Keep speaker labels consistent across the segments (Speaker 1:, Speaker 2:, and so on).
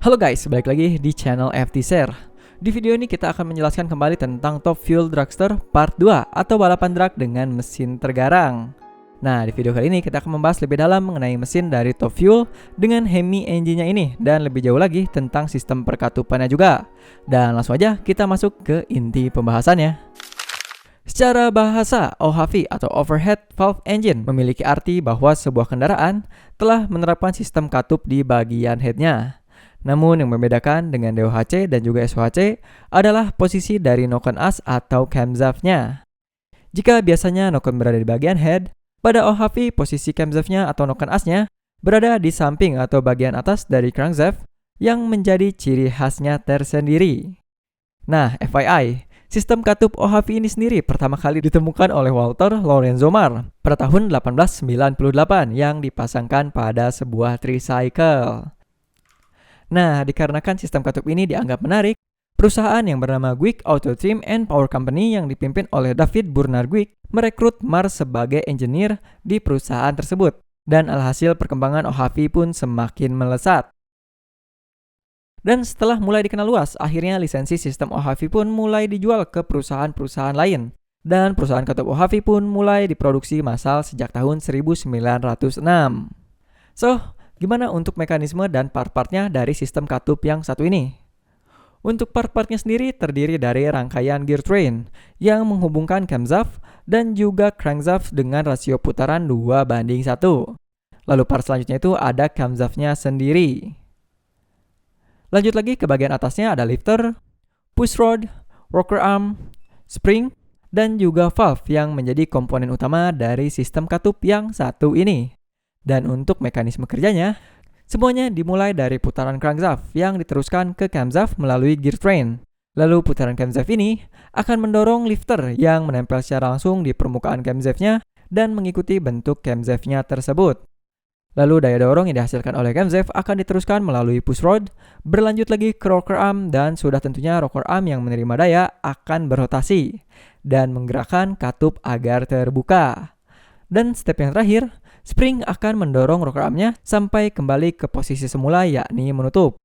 Speaker 1: Halo guys, balik lagi di channel FT Share. Di video ini kita akan menjelaskan kembali tentang Top Fuel Dragster Part 2 atau balapan drag dengan mesin tergarang. Nah, di video kali ini kita akan membahas lebih dalam mengenai mesin dari Top Fuel dengan Hemi engine-nya ini dan lebih jauh lagi tentang sistem perkatupannya juga. Dan langsung aja kita masuk ke inti pembahasannya. Secara bahasa, OHV atau Overhead Valve Engine memiliki arti bahwa sebuah kendaraan telah menerapkan sistem katup di bagian headnya. Namun yang membedakan dengan DOHC dan juga SOHC adalah posisi dari noken as atau camshaft-nya. Jika biasanya noken berada di bagian head, pada OHV posisi camshaft-nya atau noken as-nya berada di samping atau bagian atas dari crankshaft yang menjadi ciri khasnya tersendiri. Nah, FYI, sistem katup OHV ini sendiri pertama kali ditemukan oleh Walter Lorenzo Marr pada tahun 1898 yang dipasangkan pada sebuah tricycle. Nah, dikarenakan sistem katup ini dianggap menarik, perusahaan yang bernama Guick Auto Trim and Power Company yang dipimpin oleh David Bernard Guick merekrut Marr sebagai engineer di perusahaan tersebut. Dan alhasil perkembangan OHV pun semakin melesat. Dan setelah mulai dikenal luas, akhirnya lisensi sistem OHV pun mulai dijual ke perusahaan-perusahaan lain. Dan perusahaan katup OHV pun mulai diproduksi massal sejak tahun 1906. Gimana untuk mekanisme dan part-partnya dari sistem katup yang satu ini? Untuk part-partnya sendiri terdiri dari rangkaian gear train yang menghubungkan camshaft dan juga crankshaft dengan rasio putaran 2:1. Lalu part selanjutnya itu ada camshaft-nya sendiri. Lanjut lagi ke bagian atasnya ada lifter, push rod, rocker arm, spring, dan juga valve yang menjadi komponen utama dari sistem katup yang satu ini. Dan untuk mekanisme kerjanya, semuanya dimulai dari putaran crankshaft yang diteruskan ke camshaft melalui gear train. Lalu putaran camshaft ini akan mendorong lifter yang menempel secara langsung di permukaan camshaft-nya dan mengikuti bentuk camshaft-nya tersebut. Lalu daya dorong yang dihasilkan oleh camshaft akan diteruskan melalui push rod, berlanjut lagi ke rocker arm, dan sudah tentunya rocker arm yang menerima daya akan berrotasi dan menggerakkan katup agar terbuka. Dan step yang terakhir, spring akan mendorong rocker arm-nya sampai kembali ke posisi semula yakni menutup.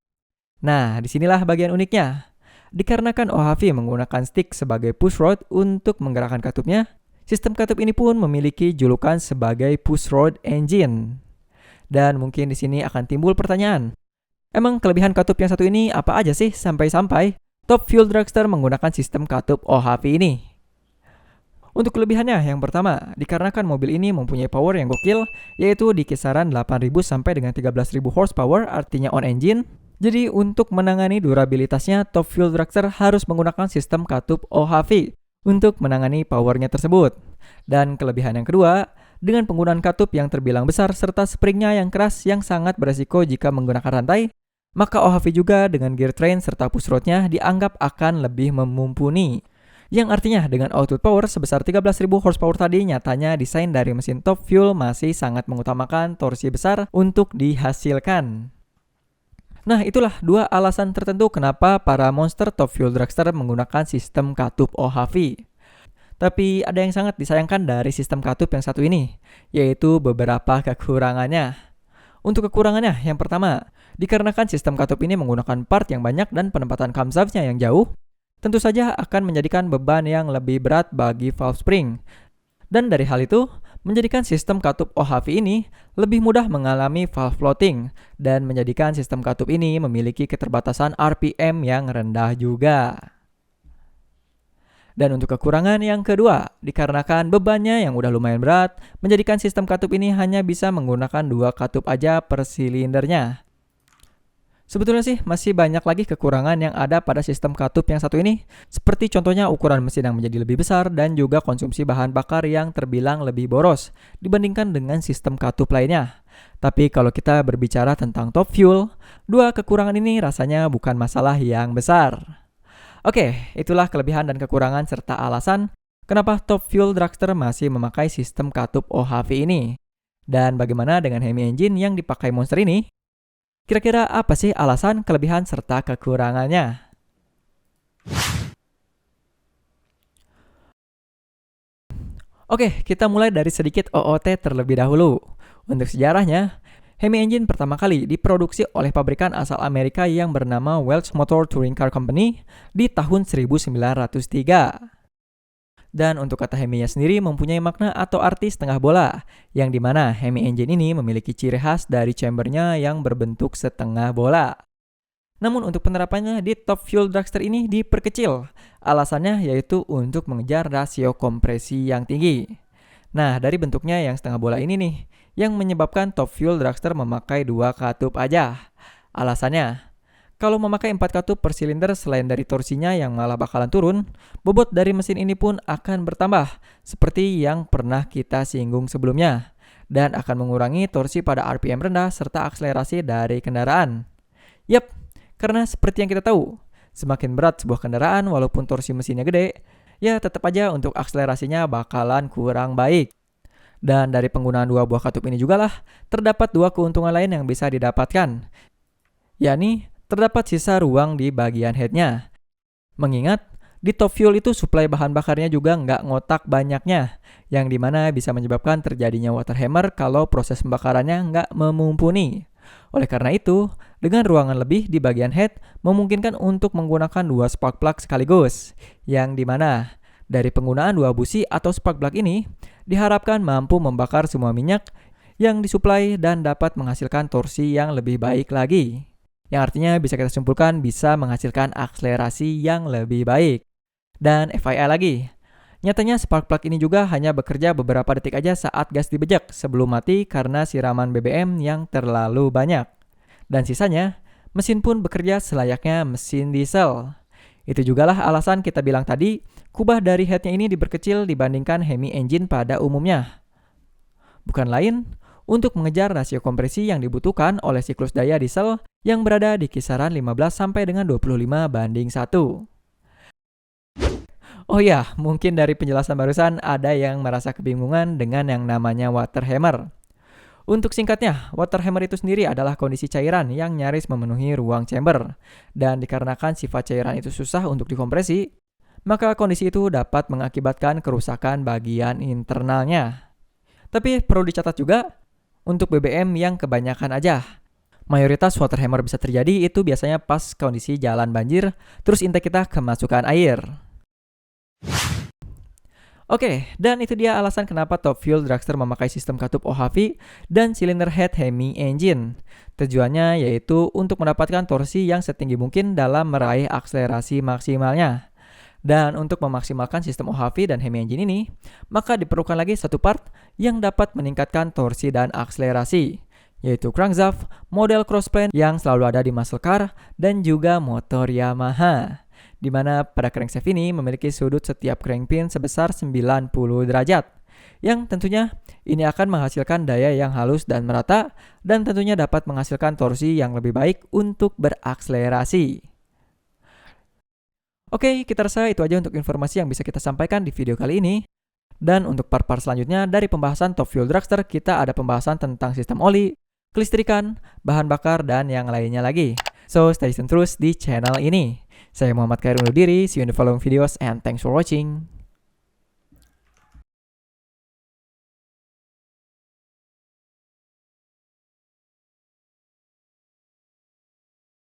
Speaker 1: Nah, disinilah bagian uniknya. Dikarenakan OHV menggunakan stick sebagai push rod untuk menggerakkan katupnya, sistem katup ini pun memiliki julukan sebagai push rod engine. Dan mungkin di sini akan timbul pertanyaan, emang kelebihan katup yang satu ini apa aja sih sampai-sampai Top Fuel Dragster menggunakan sistem katup OHV ini? Untuk kelebihannya, yang pertama, dikarenakan mobil ini mempunyai power yang gokil, yaitu di kisaran 8.000 sampai dengan 13.000 horsepower, artinya on engine. Jadi untuk menangani durabilitasnya, Top Fuel Dragster harus menggunakan sistem katup OHV untuk menangani powernya tersebut. Dan kelebihan yang kedua, dengan penggunaan katup yang terbilang besar serta springnya yang keras yang sangat beresiko jika menggunakan rantai, maka OHV juga dengan gear train serta push rodnya dianggap akan lebih mumpuni. Yang artinya dengan output power sebesar 13.000 horsepower tadi, nyatanya desain dari mesin Top Fuel masih sangat mengutamakan torsi besar untuk dihasilkan. Nah, itulah dua alasan tertentu kenapa para monster Top Fuel Dragster menggunakan sistem katup OHV. Tapi ada yang sangat disayangkan dari sistem katup yang satu ini, yaitu beberapa kekurangannya. Untuk kekurangannya, yang pertama, dikarenakan sistem katup ini menggunakan part yang banyak dan penempatan camshaft-nya yang jauh, tentu saja akan menjadikan beban yang lebih berat bagi valve spring. Dan dari hal itu, menjadikan sistem katup OHV ini lebih mudah mengalami valve floating dan menjadikan sistem katup ini memiliki keterbatasan RPM yang rendah juga. Dan untuk kekurangan yang kedua, dikarenakan bebannya yang udah lumayan berat, menjadikan sistem katup ini hanya bisa menggunakan 2 katup aja per silindernya. Sebetulnya sih masih banyak lagi kekurangan yang ada pada sistem katup yang satu ini, seperti contohnya ukuran mesin yang menjadi lebih besar dan juga konsumsi bahan bakar yang terbilang lebih boros dibandingkan dengan sistem katup lainnya. Tapi kalau kita berbicara tentang Top Fuel, dua kekurangan ini rasanya bukan masalah yang besar. Oke, itulah kelebihan dan kekurangan serta alasan kenapa Top Fuel Dragster masih memakai sistem katup OHV ini. Dan bagaimana dengan Hemi engine yang dipakai monster ini? Kira-kira apa sih alasan, kelebihan, serta kekurangannya? Oke, kita mulai dari sedikit OOT terlebih dahulu. Untuk sejarahnya, Hemi engine pertama kali diproduksi oleh pabrikan asal Amerika yang bernama Welch Motor Touring Car Company di tahun 1903. Dan untuk kata Hemi-nya sendiri mempunyai makna atau arti setengah bola, yang dimana Hemi engine ini memiliki ciri khas dari chambernya yang berbentuk setengah bola. Namun untuk penerapannya di top fuel dragster ini diperkecil, alasannya yaitu untuk mengejar rasio kompresi yang tinggi. Nah, dari bentuknya yang setengah bola ini nih, yang menyebabkan top fuel dragster memakai 2 katup aja. Alasannya, kalau memakai 4 katup per silinder selain dari torsinya yang malah bakalan turun, bobot dari mesin ini pun akan bertambah, seperti yang pernah kita singgung sebelumnya, dan akan mengurangi torsi pada RPM rendah serta akselerasi dari kendaraan. Yap, karena seperti yang kita tahu, semakin berat sebuah kendaraan walaupun torsi mesinnya gede, ya tetap aja untuk akselerasinya bakalan kurang baik. Dan dari penggunaan 2 buah katup ini juga lah, terdapat 2 keuntungan lain yang bisa didapatkan, yakni terdapat sisa ruang di bagian headnya. Mengingat, di top fuel itu suplai bahan bakarnya juga nggak ngotak banyaknya, yang dimana bisa menyebabkan terjadinya water hammer kalau proses pembakarannya nggak memumpuni. Oleh karena itu, dengan ruangan lebih di bagian head memungkinkan untuk menggunakan 2 spark plug sekaligus, yang dimana dari penggunaan 2 busi atau spark plug ini diharapkan mampu membakar semua minyak yang disuplai dan dapat menghasilkan torsi yang lebih baik lagi. Yang artinya bisa kita simpulkan bisa menghasilkan akselerasi yang lebih baik. Dan FYI lagi, nyatanya spark plug ini juga hanya bekerja beberapa detik aja saat gas dibejek sebelum mati karena siraman BBM yang terlalu banyak. Dan sisanya, mesin pun bekerja selayaknya mesin diesel. Itu jugalah alasan kita bilang tadi, kubah dari headnya ini diperkecil dibandingkan Hemi engine pada umumnya. Bukan lain, untuk mengejar rasio kompresi yang dibutuhkan oleh siklus daya diesel yang berada di kisaran 15 sampai dengan 25:1. Oh ya, mungkin dari penjelasan barusan ada yang merasa kebingungan dengan yang namanya water hammer. Untuk singkatnya, water hammer itu sendiri adalah kondisi cairan yang nyaris memenuhi ruang chamber. Dan dikarenakan sifat cairan itu susah untuk dikompresi, maka kondisi itu dapat mengakibatkan kerusakan bagian internalnya. Tapi perlu dicatat juga, untuk BBM yang kebanyakan aja. Mayoritas water hammer bisa terjadi itu biasanya pas kondisi jalan banjir, terus intake kita kemasukan air. Oke, dan itu dia alasan kenapa top fuel dragster memakai sistem katup OHV dan cylinder head Hemi engine. Tujuannya yaitu untuk mendapatkan torsi yang setinggi mungkin dalam meraih akselerasi maksimalnya. Dan untuk memaksimalkan sistem OHV dan Hemi engine ini, maka diperlukan lagi satu part yang dapat meningkatkan torsi dan akselerasi, yaitu crankshaft model crossplane yang selalu ada di muscle car dan juga motor Yamaha, di mana pada crankshaft ini memiliki sudut setiap crankpin sebesar 90 derajat, yang tentunya ini akan menghasilkan daya yang halus dan merata, dan tentunya dapat menghasilkan torsi yang lebih baik untuk berakselerasi. Oke, kita rasa itu aja untuk informasi yang bisa kita sampaikan di video kali ini. Dan untuk part-part selanjutnya dari pembahasan top fuel dragster, kita ada pembahasan tentang sistem oli, kelistrikan, bahan bakar, dan yang lainnya lagi. So, stay tune terus di channel ini. Saya Muhammad Khair undur diri, see you in the following videos, and thanks for watching.